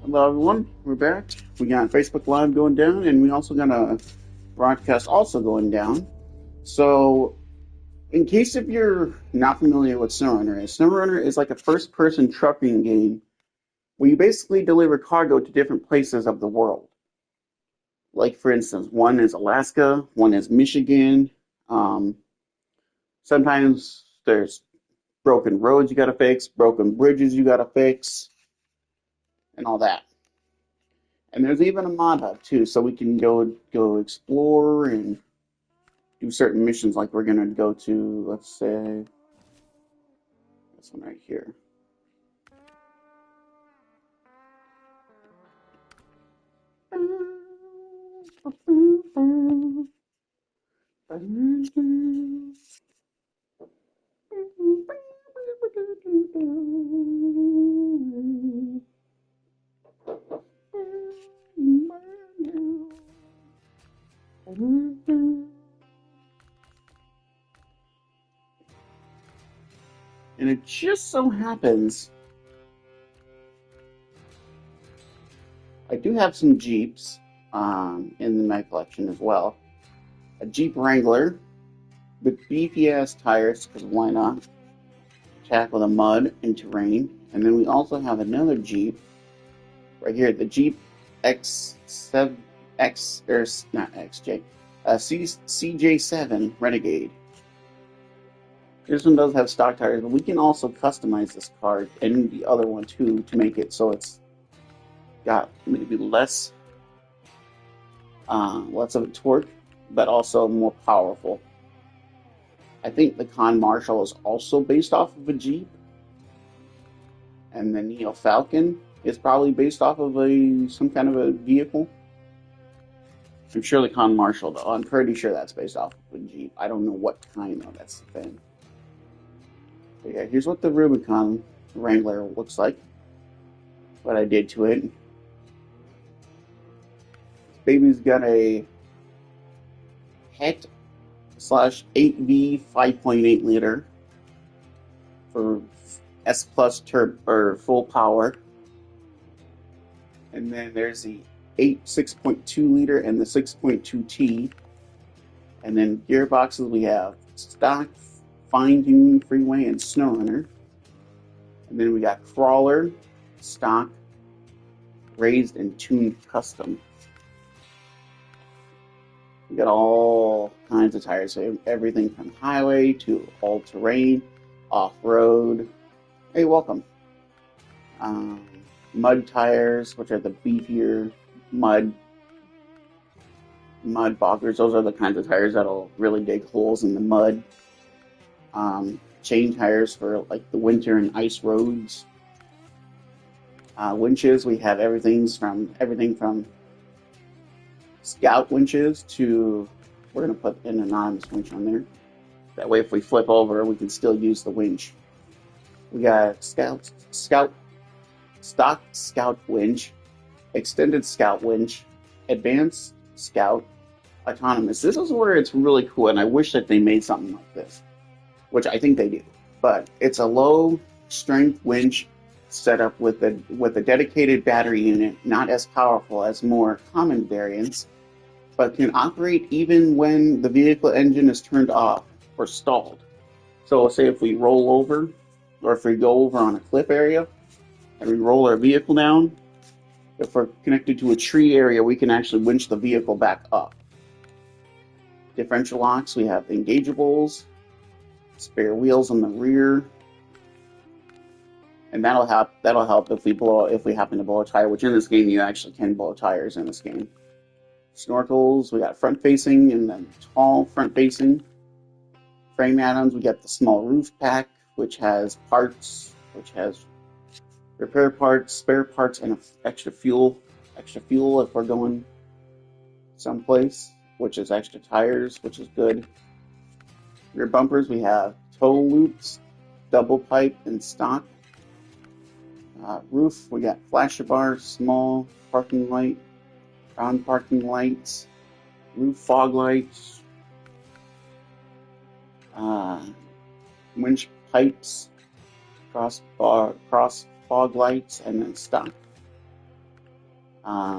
Hello everyone, we're back. We got Facebook Live going down, and we also got a broadcast also going down. So, in case if you're not familiar with Snowrunner is like a first-person trucking game where you basically deliver cargo to different places of the world. Like for instance, one is Alaska, one is Michigan. Um, Sometimes there's broken roads you gotta fix, broken bridges you gotta fix, and all that. And there's even a mod hub too, so we can go explore and do certain missions. Like we're gonna go to, let's say, this one right here. And it just so happens I do have some Jeeps in my collection as well. A Jeep Wrangler with beefy ass tires, because why not? Tackle the mud and terrain. And then we also have another Jeep right here, the Jeep X7 X or not XJ, CJ7 Renegade. This one does have stock tires, but we can also customize this car and the other one too to make it so it's got maybe less of a torque, but also more powerful. I think the Con Marshall is also based off of a Jeep, and the Neo Falcon is probably based off of some kind of a vehicle. I'm sure the Con Marshall, though. I'm pretty sure that's based off of a Jeep. I don't know what kind, though. That's the thing. But yeah, here's what the Rubicon Wrangler looks like. What I did to it. This baby's got a Het slash 8V 5.8 liter for S plus turbo or full power. And then there's the 6.2 liter and the 6.2T. And then gearboxes we have stock, fine tune, freeway, and Snowrunner. And then we got crawler, stock, raised, and tuned custom. We got all kinds of tires, so everything from highway to all terrain, off road. Hey, welcome. Mud tires, which are the beefier mud boggers. Those are the kinds of tires that'll really dig holes in the mud. Chain tires for like the winter and ice roads. Winches, we have everything from Scout winches to, we're going to put an anonymous winch on there. That way if we flip over, we can still use the winch. We got stock Scout winch, extended Scout winch, advanced Scout, autonomous. This is where it's really cool, and I wish that they made something like this, which I think they do. But it's a low strength winch set up with a dedicated battery unit, not as powerful as more common variants, but can operate even when the vehicle engine is turned off or stalled. So say if we roll over, or if we go over on a cliff area, and we roll our vehicle down, if we're connected to a tree area, we can actually winch the vehicle back up. Differential locks, we have engageables, spare wheels on the rear, and that'll help if we happen to blow a tire, which in this game you actually can blow tires in this game. Snorkels, we got front facing and then tall front facing. Frame add-ons, we got the small roof pack, which has repair parts, spare parts, and extra fuel if we're going someplace, which is extra tires, which is good. Rear bumpers, we have toe loops, double pipe, and stock. Roof, we got flasher bars, small parking light, round parking lights, roof fog lights, winch pipes, cross fog lights, and then stock.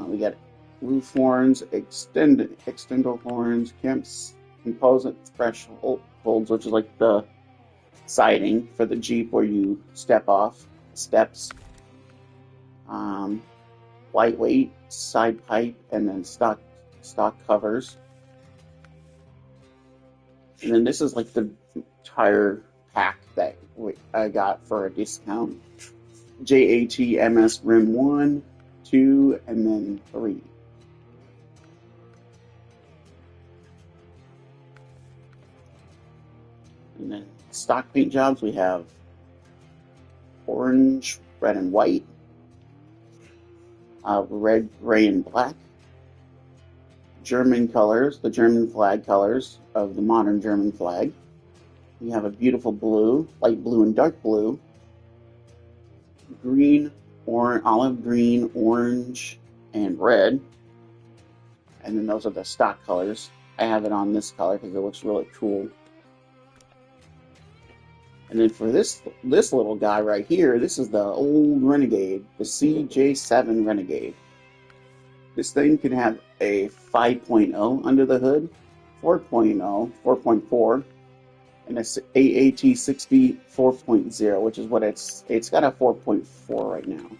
We got roof horns, extendo horns, camps, composite thresholds, which is like the siding for the Jeep where you step off steps. Um, Lightweight side pipe, and then stock covers. And then this is like the tire pack that I got for a discount. JATMS Rim 1, 2, and then 3. And then stock paint jobs, we have orange, red, and white, red, gray, and black. German colors, the German flag colors of the modern German flag. We have a beautiful blue, light blue and dark blue, green, olive green, orange, and red. And then those are the stock colors. I have it on this color because it looks really cool. And then for this little guy right here, this is the old Renegade, the CJ7 Renegade. This thing can have a 5.0 under the hood, 4.0, 4.4, and it's AAT60 4.0, which is what it's got a 4.4 right now.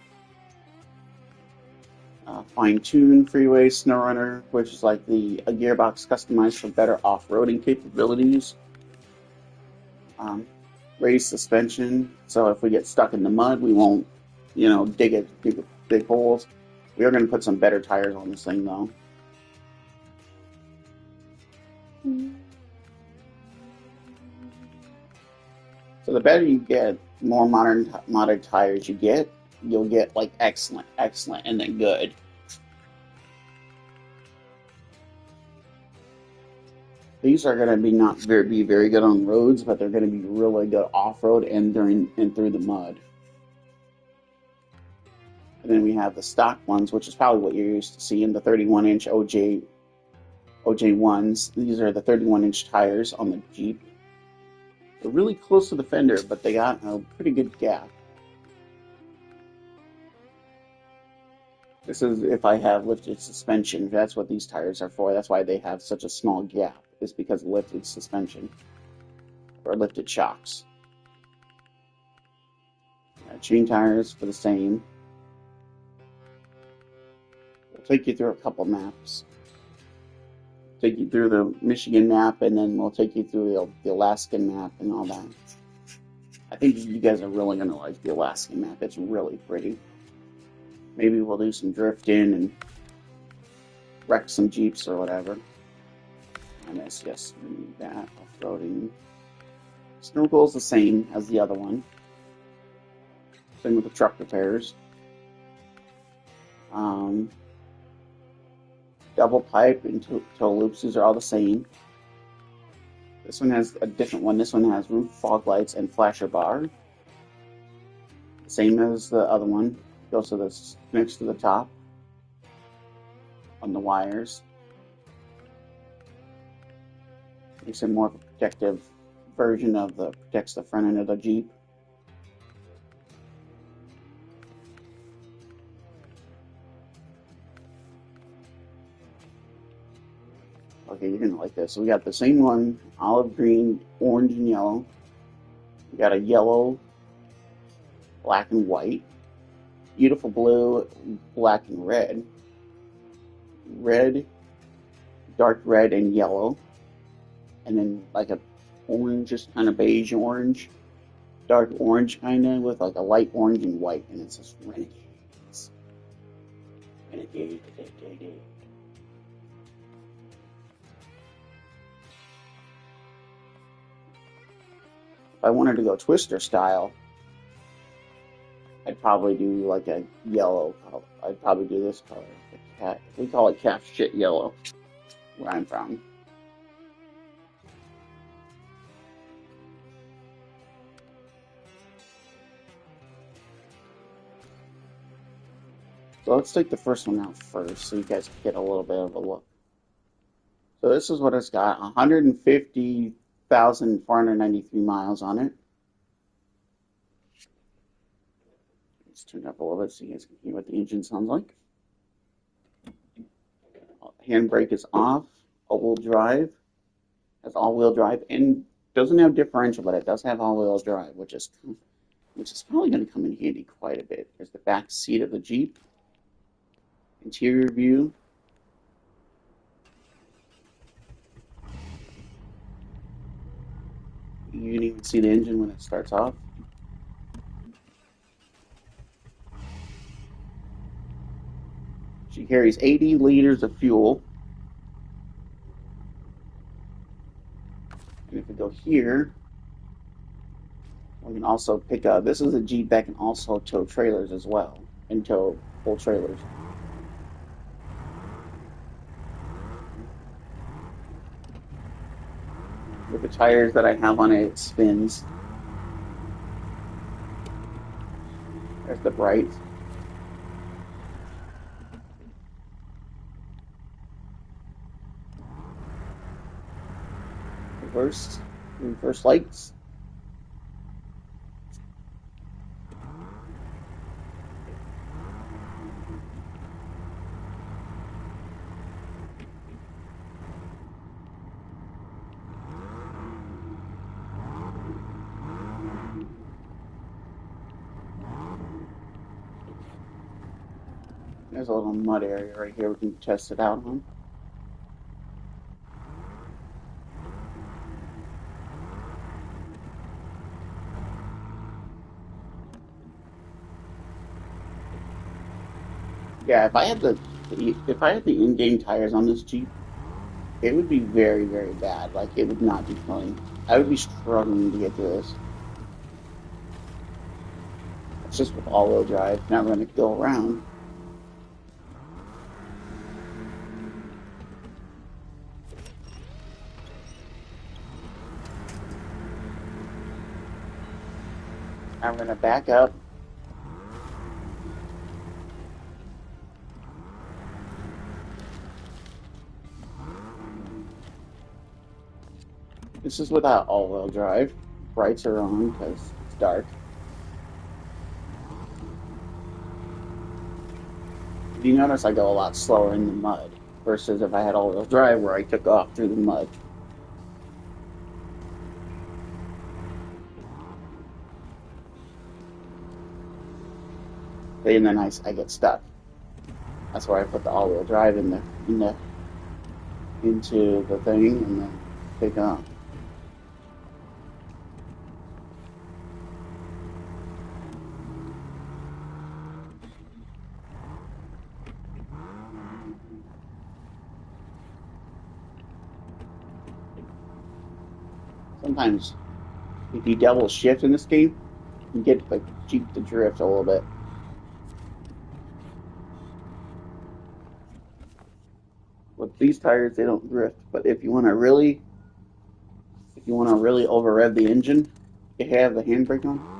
Fine-tuned freeway Snowrunner, which is like a gearbox customized for better off-roading capabilities. Raised suspension, so if we get stuck in the mud, we won't, dig holes. We are going to put some better tires on this thing, though. So the better you get, more modern tires you get, you'll get like excellent, and then good. These are going to be very good on roads, but they're going to be really good off-road and through the mud. And then we have the stock ones, which is probably what you're used to seeing, the 31-inch OJ1s. These are the 31-inch tires on the Jeep. They're really close to the fender, but they got a pretty good gap. This is if I have lifted suspension. That's what these tires are for. That's why they have such a small gap. It's because of lifted suspension or lifted shocks. Chain tires for the same. We'll take you through a couple maps. Take you through the Michigan map, and then we'll take you through the Alaskan map and all that. I think you guys are really going to like the Alaskan map. It's really pretty. Maybe we'll do some drifting and wreck some Jeeps or whatever. Yes, we need that. Off-roading. Snorkel is the same as the other one. Same with the truck repairs. Double pipe and toe loops, these are all the same. This one has a different one. This one has roof fog lights and flasher bar. Same as the other one. Goes to this next to the top on the wires. Makes it more of a protective version of protects the front end of the Jeep. Okay, you're gonna like this. So we got the same one, olive green, orange, and yellow. We got a yellow, black and white, beautiful blue, black and red, red, dark red and yellow, and then like a orange, just kind of beige orange, dark orange kind of with like a light orange and white, and it says Renegades. Renegade. If I wanted to go Twister style, I'd probably do like a yellow color. I'd probably do this color. We call it calf shit yellow, where I'm from. So let's take the first one out first so you guys can get a little bit of a look. So this is what it's got, 150,493 miles on it. Let's turn it up a little bit so you guys can hear what the engine sounds like. Handbrake is off. All-wheel drive has all-wheel drive and doesn't have differential, but it does have all-wheel drive, which is probably going to come in handy quite a bit. There's the back seat of the Jeep. Interior view. You can even see the engine when it starts off. She carries 80 liters of fuel. And if we go here, we can also pick up. This is a Jeep that can also tow trailers as well, and tow full trailers. With the tires that I have on it, it spins. There's the bright. Reverse lights. There's a little mud area right here we can test it out on. Yeah, if I had the in-game tires on this Jeep, it would be very, very bad. Like, it would not be fun. I would be struggling to get through this. It's just with all-wheel drive. Now we're going to go around. I'm going to back up. This is without all-wheel drive. Brights are on because it's dark. If you notice, I go a lot slower in the mud versus if I had all-wheel drive where I took off through the mud. And then I get stuck. That's why I put the all-wheel drive into the thing and then take off. Sometimes, if you double shift in this game, you get the Jeep to drift a little bit. With these tires, they don't drift. But if you want to really over rev the engine, you have the handbrake on.